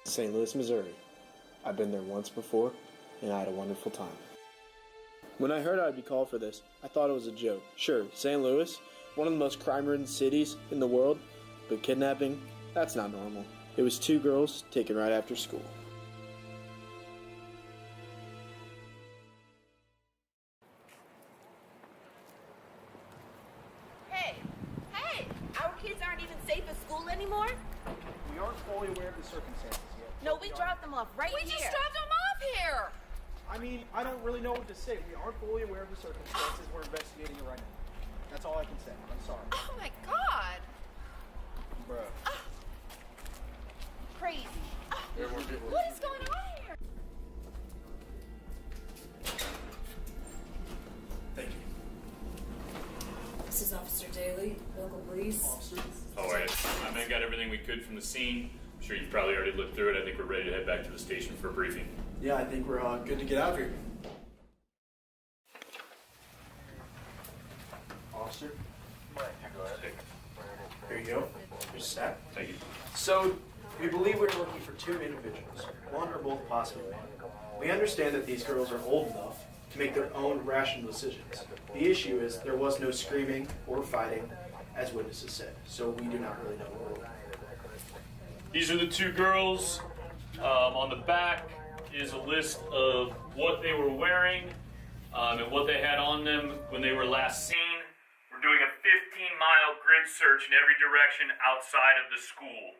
St. Louis, Missouri. I've been there once before, and I had a wonderful time. When I heard I'd be called for this, I thought it was a joke. Sure, St. Louis, one of the most crime-ridden cities in the world, but kidnapping, that's not normal. It was two girls taken right after school. Hey, our kids aren't even safe at school anymore? We aren't fully aware of the circumstances yet. No, we dropped them off right here. We just dropped them off here! I mean, I don't really know what to say. We aren't fully aware of the circumstances. We're investigating it right now. That's all I can say. I'm sorry. Oh my god! Bruh. Crazy. What is going on here? Thank you. This is Officer Daly, local police. Officer. All right. My men got everything we could from the scene. I'm sure you've probably already looked through it. I think we're ready to head back to the station for a briefing. Yeah, I think we're good to get out of here. Officer. Here you go. Here's a stack. Thank you. So, we believe we're looking for two individuals, one or both possibly. We understand that these girls are old enough to make their own rational decisions. The issue is there was no screaming or fighting, as witnesses said, so we do not really know what we're looking for. These are the two girls. On the back is a list of what they were wearing and what they had on them when they were last seen. We're doing a 15-mile grid search in every direction outside of the school.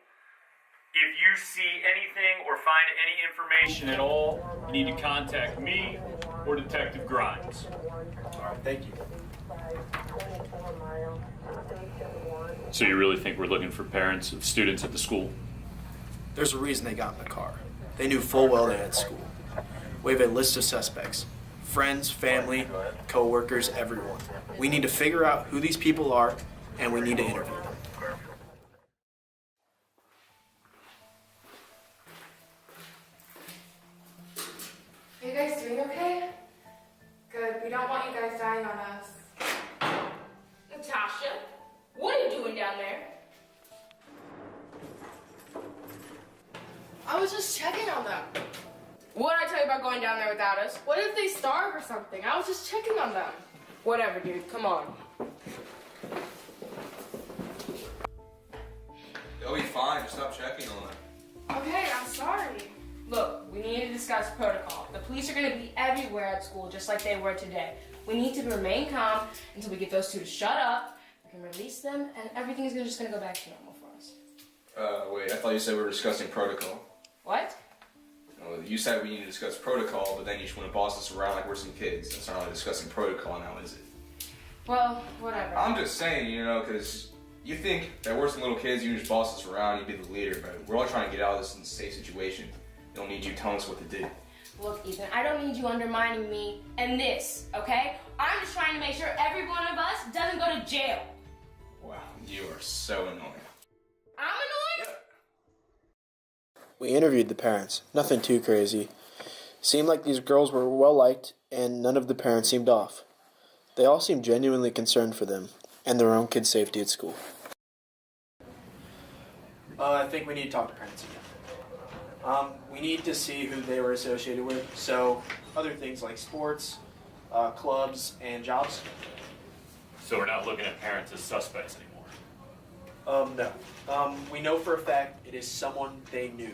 If you see anything or find any information at all, you need to contact me or Detective Grimes. All right, thank you. So you really think we're looking for parents of students at the school? There's a reason they got in the car. They knew full well they had school. We have a list of suspects. Friends, family, co-workers, everyone. We need to figure out who these people are, and we need to interview them. Are you guys doing okay? Good. We don't want you guys dying on us. Natasha, what are you doing down there? I was just checking on them. What did I tell you about going down there without us? What if they starve or something? I was just checking on them. Whatever, dude. Come on. They'll be fine. Just stop checking on them. Okay, I'm sorry. Look, we need to discuss protocol. The police are going to be everywhere at school, just like they were today. We need to remain calm until we get those two to shut up. We can release them, and everything is just going to go back to normal for us. Wait, I thought you said we were discussing protocol. What? No, you said we need to discuss protocol, but then you just want to boss us around like we're some kids. That's not really discussing protocol now, is it? Well, whatever. I'm just saying, because you think that we're some little kids, you can just boss us around, you'd be the leader, but we're all trying to get out of this safe situation. We don't need you telling us what to do. Look, Ethan, I don't need you undermining me and this, okay? I'm just trying to make sure every one of us doesn't go to jail. Wow, you are so annoying. I'm annoyed? We interviewed the parents. Nothing too crazy. Seemed like these girls were well liked, and none of the parents seemed off. They all seemed genuinely concerned for them and their own kids' safety at school. I think we need to talk to parents again. We need to see who they were associated with. So, other things like sports, clubs, and jobs. So we're not looking at parents as suspects anymore. No. We know for a fact it is someone they knew.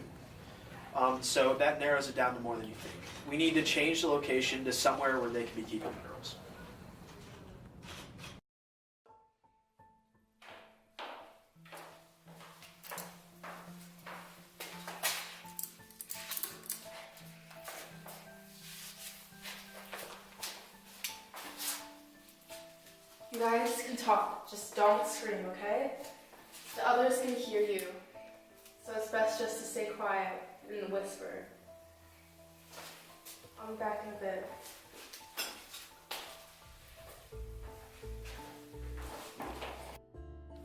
So that narrows it down to more than you think. We need to change the location to somewhere where they can be keeping the girls. You guys can talk. Just don't scream, okay? The others can hear you. So it's best just to stay quiet and whisper. I'll be back in a bit.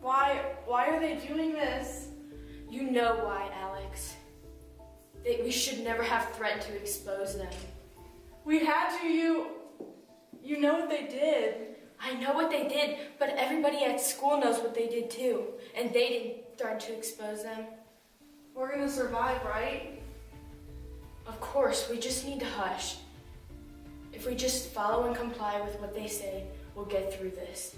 Why are they doing this? You know why, Alex. We should never have threatened to expose them. We had to, you know what they did. I know what they did, but everybody at school knows what they did too. And they didn't threaten to expose them. We're gonna survive, right? Of course, we just need to hush. If we just follow and comply with what they say, we'll get through this.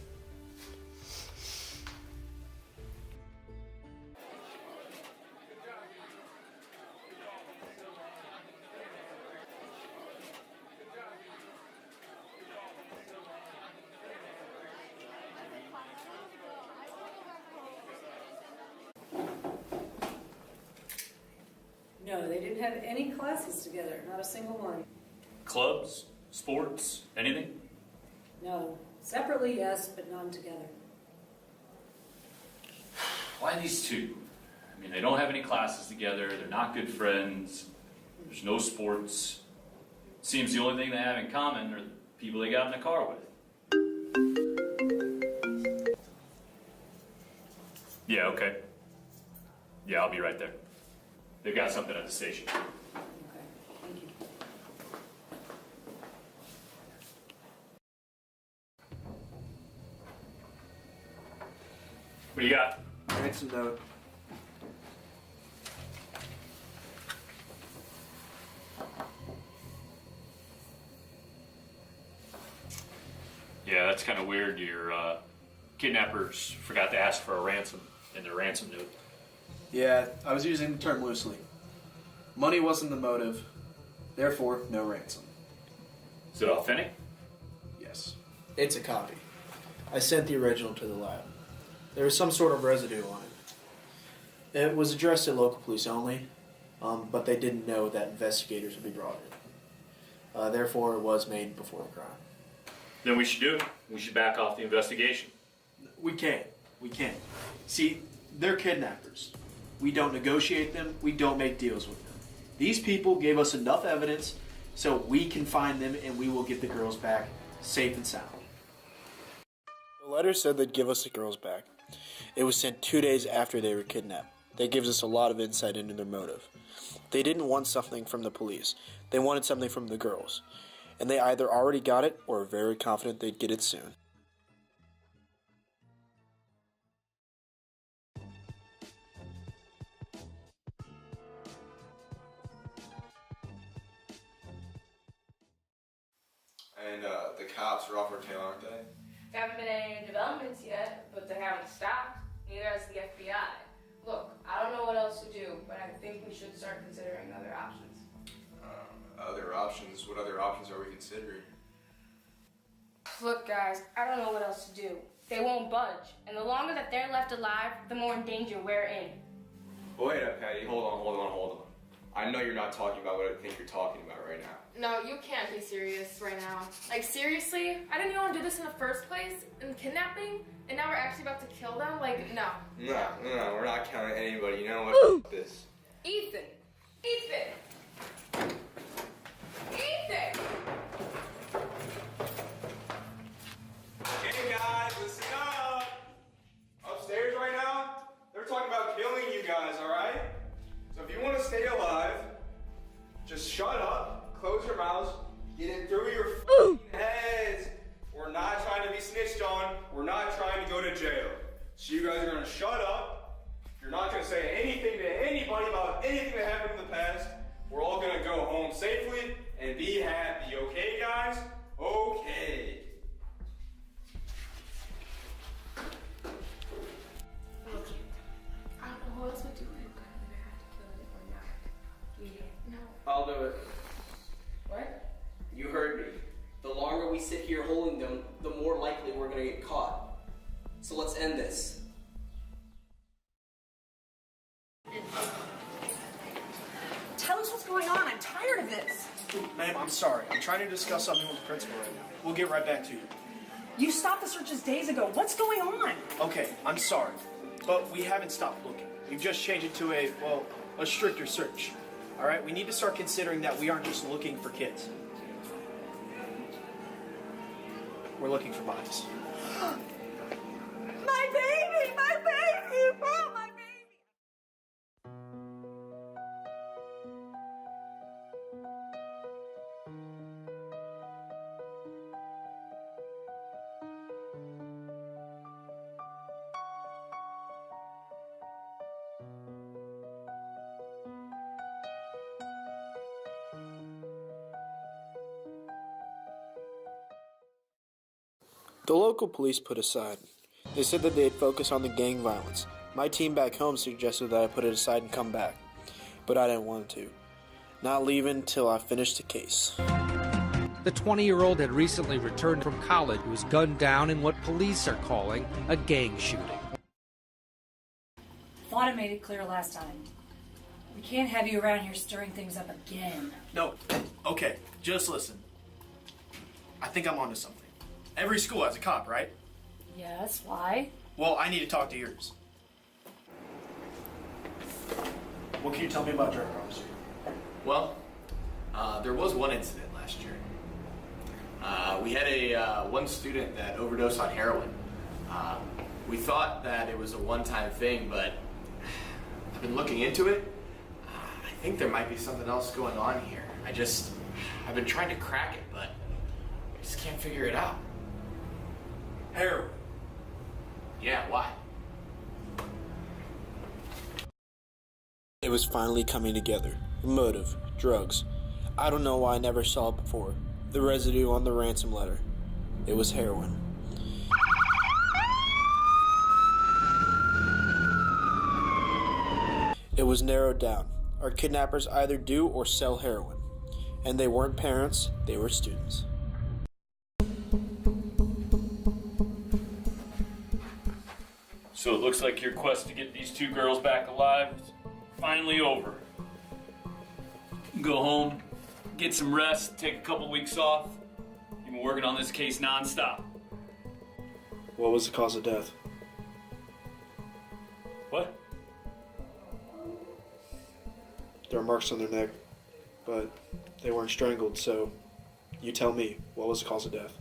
No, they didn't have any classes together, not a single one. Clubs, sports, anything? No, separately, yes, but none together. Why these two? I mean, they don't have any classes together, they're not good friends, there's no sports. Seems the only thing they have in common are the people they got in the car with. Yeah, okay. Yeah, I'll be right there. They've got something at the station. Okay, thank you. What do you got? Ransom note. Yeah, that's kind of weird. Your kidnappers forgot to ask for a ransom in their ransom note. Yeah, I was using the term loosely. Money wasn't the motive, therefore no ransom. Is it authentic? Yes. It's a copy. I sent the original to the lab. There was some sort of residue on it. It was addressed to local police only, but they didn't know that investigators would be brought in. Therefore, it was made before the crime. Then we should do it. We should back off the investigation. We can't. We can't. See, they're kidnappers. We don't negotiate them. We don't make deals with them. These people gave us enough evidence so we can find them and we will get the girls back safe and sound. The letter said they'd give us the girls back. It was sent 2 days after they were kidnapped. That gives us a lot of insight into their motive. They didn't want something from the police. They wanted something from the girls. And they either already got it or are very confident they'd get it soon. And the cops are off our tail, aren't they? There haven't been any developments yet, but they haven't stopped. Neither has the FBI. Look, I don't know what else to do, but I think we should start considering other options. Other options? What other options are we considering? Look, guys, I don't know what else to do. They won't budge, and the longer that they're left alive, the more in danger we're in. Wait up, Patty. Hold on. I know you're not talking about what I think you're talking about right now. No, you can't be serious right now. Like, seriously? I didn't even want to do this in the first place, in kidnapping, and now we're actually about to kill them? Like, no. No, we're not counting anybody. You know what? F this. Ethan! Hey guys, listen up! Upstairs right now, they're talking about killing you guys, alright? So if you want to stay alive, just shut up, close your mouths, get it through your heads. We're not trying to be snitched on, we're not trying to go to jail. So you guys are going to shut up, you're not going to say anything to anybody about anything that happened in the past. We're all going to go home safely and be happy, okay guys? Okay. I don't know what else to do. I'll do it. What? You heard me. The longer we sit here holding them, the more likely we're gonna get caught. So let's end this. Tell us what's going on. I'm tired of this. Ma'am, I'm sorry. I'm trying to discuss something with the principal right now. We'll get right back to you. You stopped the searches days ago. What's going on? Okay, I'm sorry. But we haven't stopped looking. We've just changed it to a stricter search. All right? We need to start considering that we aren't just looking for kids. We're looking for bodies. My baby! My baby! Oh, my baby! The local police put aside. They said that they'd focus on the gang violence. My team back home suggested that I put it aside and come back, but I didn't want to. Not leaving till I finished the case. The 20-year-old had recently returned from college. He was gunned down in what police are calling a gang shooting. Thought I made it clear last time. We can't have you around here stirring things up again. No. Okay, just listen. I think I'm onto something. Every school has a cop, right? Yes, why? Well, I need to talk to yours. What can you tell me about drug problems here? Well, there was one incident last year. We had a one student that overdosed on heroin. We thought that it was a one-time thing, but I've been looking into it. I think there might be something else going on here. I've been trying to crack it, but I just can't figure it out. Heroin? Yeah, why? It was finally coming together. Motive, drugs. I don't know why I never saw it before. The residue on the ransom letter. It was heroin. It was narrowed down. Our kidnappers either do or sell heroin. And they weren't parents, they were students. So it looks like your quest to get these two girls back alive is finally over. Go home, get some rest, take a couple weeks off. You've been working on this case nonstop. What was the cause of death? What? There were marks on their neck, but they weren't strangled, so you tell me, what was the cause of death?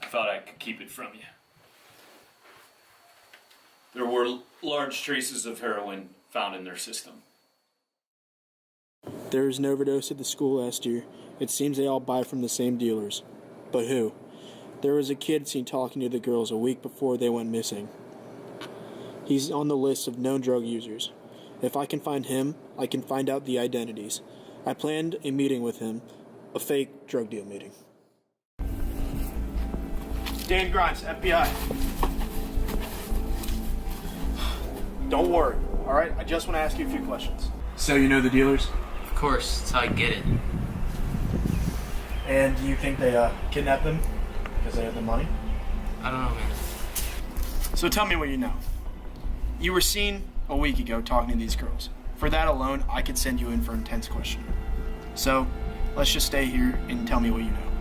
I thought I could keep it from you. There were large traces of heroin found in their system. There was an overdose at the school last year. It seems they all buy from the same dealers. But who? There was a kid seen talking to the girls a week before they went missing. He's on the list of known drug users. If I can find him, I can find out the identities. I planned a meeting with him, a fake drug deal meeting. Dan Grimes, FBI. Don't worry, all right? I just want to ask you a few questions. So you know the dealers? Of course, that's how I get it. And do you think they kidnapped them because they have the money? I don't know, man. So tell me what you know. You were seen a week ago talking to these girls. For that alone, I could send you in for intense questioning. So let's just stay here and tell me what you know.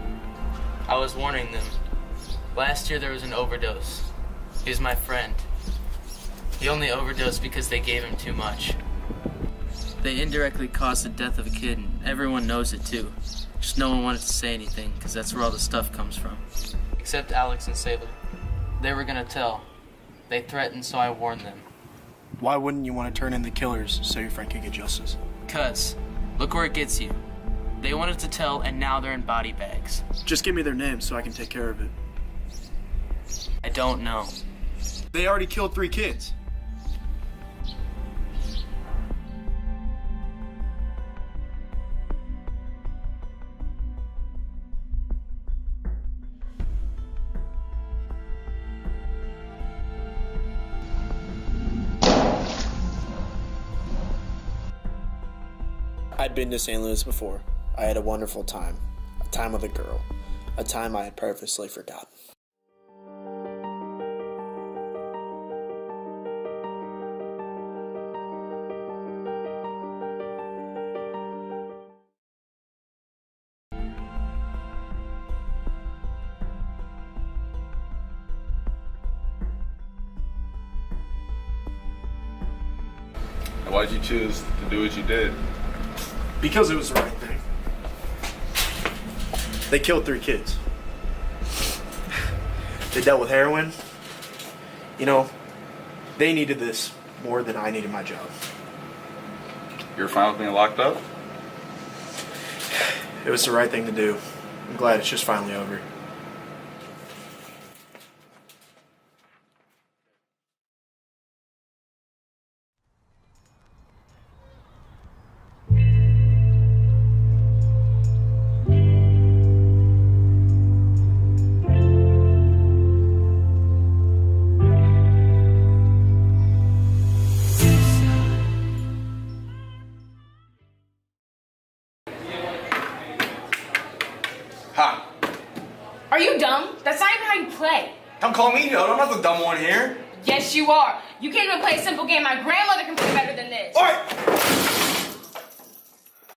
I was warning them. Last year there was an overdose. He was my friend. He only overdosed because they gave him too much. They indirectly caused the death of a kid, and everyone knows it too. Just no one wanted to say anything, because that's where all the stuff comes from. Except Alex and Sailor. They were gonna tell. They threatened, so I warned them. Why wouldn't you want to turn in the killers so your friend could get justice? 'Cause, look where it gets you. They wanted to tell, and now they're in body bags. Just give me their names so I can take care of it. I don't know. They already killed 3 kids. I'd been to St. Louis before. I had a wonderful time. A time with a girl. A time I had purposely forgotten. Why'd you choose to do what you did? Because it was the right thing. They killed 3 kids. They dealt with heroin. You know, they needed this more than I needed my job. You're fine with being locked up? It was the right thing to do. I'm glad it's just finally over. dumb. That's not even how you play. Don't call me dumb. I'm not the dumb one here. Yes, you are. You can't even play a simple game. My grandmother can play better than this. All right.